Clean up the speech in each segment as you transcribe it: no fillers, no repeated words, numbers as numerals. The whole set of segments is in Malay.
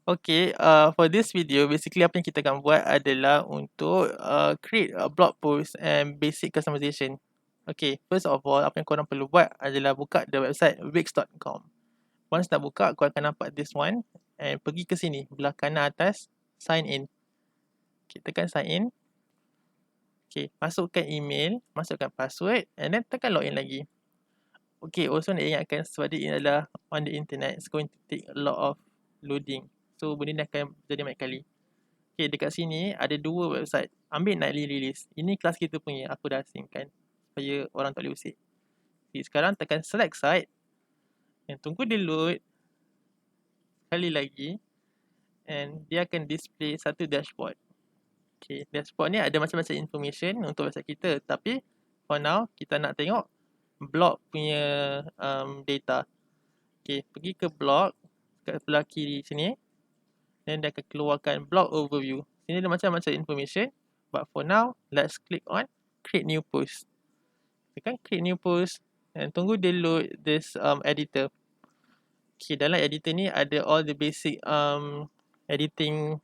Okay, for this video, basically apa yang kita akan buat adalah untuk create a blog post and basic customization. Okay, first of all, apa yang korang perlu buat adalah buka the website wix.com. Once dah buka, kau akan nampak this one and pergi ke sini, belah kanan atas, sign in. Okay, tekan sign in. Okay, masukkan email, masukkan password and then tekan login lagi. Okay, also nak ingatkan sebab dia ini adalah on the internet, it's going to take a lot of loading. So, benda ni akan jadi banyak kali. Okay, dekat sini ada dua website. Ambil nightly release. Ini kelas kita punya, aku dah asingkan supaya orang tak boleh usik. Okay, sekarang tekan select site. And tunggu dia load. Sekali lagi. And dia akan display satu dashboard. Okay, dashboard ni ada macam-macam information untuk website kita. Tapi, for now, kita nak tengok blog punya data. Okay, pergi ke blog. Kat sebelah kiri sini. Then dia akan keluarkan blog overview. Sini ada macam-macam information. But for now, let's click on create new post. Tekan create new post and tunggu dia load this editor. Okay, dalam editor ni ada all the basic editing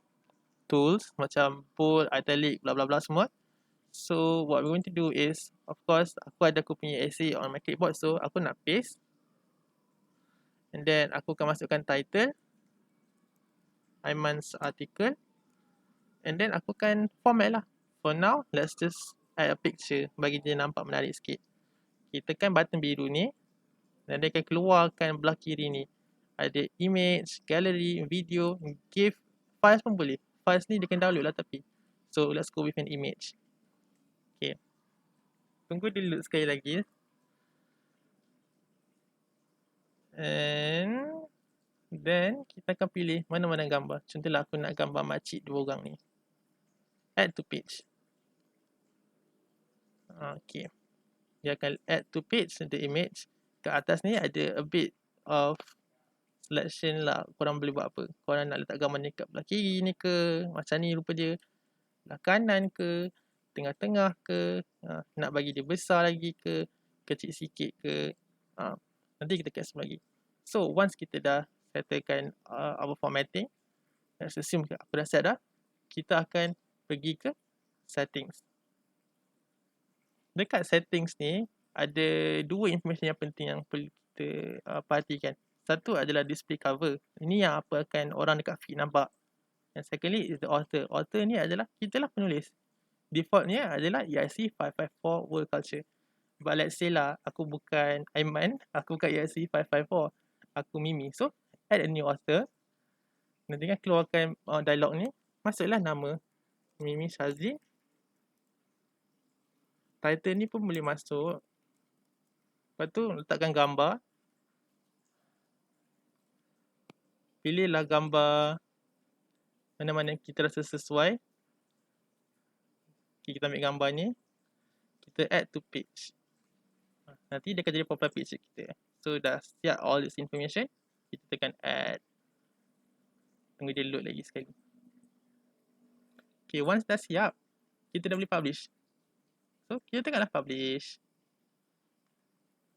tools macam bold, italic, bla bla bla semua. So what we're going to do is, of course, aku punya essay on my clipboard, so aku nak paste. And then aku akan masukkan title, Aiman's article. And then aku akan format lah. For now, let's just add a picture bagi dia nampak menarik sikit. Kita tekan button biru ni dan dia akan keluarkan belah kiri ni. Ada image, gallery, video, GIF, files pun boleh. Files ni dia akan download lah tapi. So, let's go with an image. Okay. Tunggu dia load sekali lagi. And then, kita akan pilih mana-mana gambar. Contohlah aku nak gambar makcik dua orang ni. Add to page. Okay. Dia akan add to page the image. Kat atas ni ada a bit of selection lah. Korang boleh buat apa. Korang nak letak gambar ni kat belah kiri ni ke, macam ni rupa dia, belah kanan ke, tengah-tengah ke, nak bagi dia besar lagi ke, kecil sikit ke, nanti kita cancel lagi. So once kita dah settlekan our formatting, let's assume aku dah set dah, kita akan pergi ke settings. Dekat settings ni ada dua information yang penting yang perlu kita perhatikan. Satu adalah display cover. Ini yang apa akan orang dekat feed nampak. And secondly is the author. Author ni adalah kita lah penulis. Defaultnya adalah EIC 554 World Culture. But let's say lah aku bukan Aiman, aku bukan EIC 554. Aku Mimi. So add a new author. Nanti kan keluarkan dialog ni. Masuklah nama Mimi Shazin. Title ni pun boleh masuk. Lepas tu letakkan gambar. Pilihlah gambar mana-mana kita rasa sesuai. Okay, kita ambil gambar ni. Kita add to page. Nanti dia akan jadi profile picture kita. So dah siap all this information. Kita tekan add. Tunggu dia load lagi sekali. Okay, once dah siap, kita dah boleh publish. So kita tekanlah publish.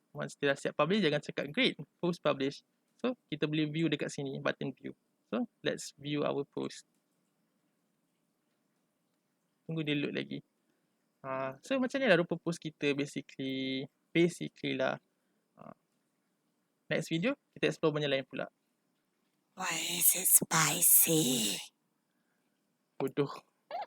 Once dia dah siap publish, jangan cakap great, post publish. So kita boleh view dekat sini, button view. So let's view our post. Tunggu dia load lagi. So macam ni lah rupa post kita basically lah. Next video, kita explore benda lain pula. Why is it spicy? Bodoh.